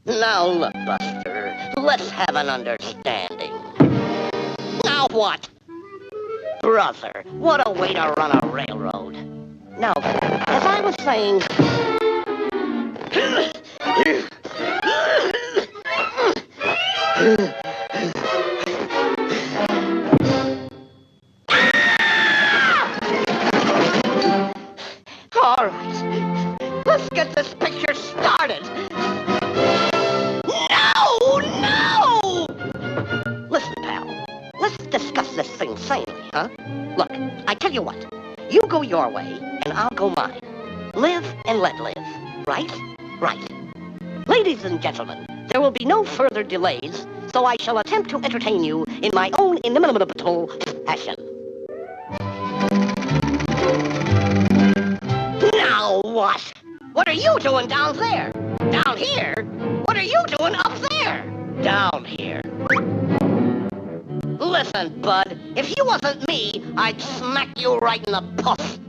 Now look, Buster, let's have an understanding. Now what? Brother, what a way to run a railroad. Now, as I was saying... All right, let's get this picture started. No! Listen, pal, let's discuss this thing sanely, huh? Look, I tell you what, you go your way, and I'll go mine. Live and let live, right? Right. Ladies and gentlemen, there will be no further delays, so I shall attempt to entertain you in my own inimitable fashion. Now what? What are you doing down there? Down here? What are you doing up there? Down here. Listen, bud, if you wasn't me, I'd smack you right in the puff.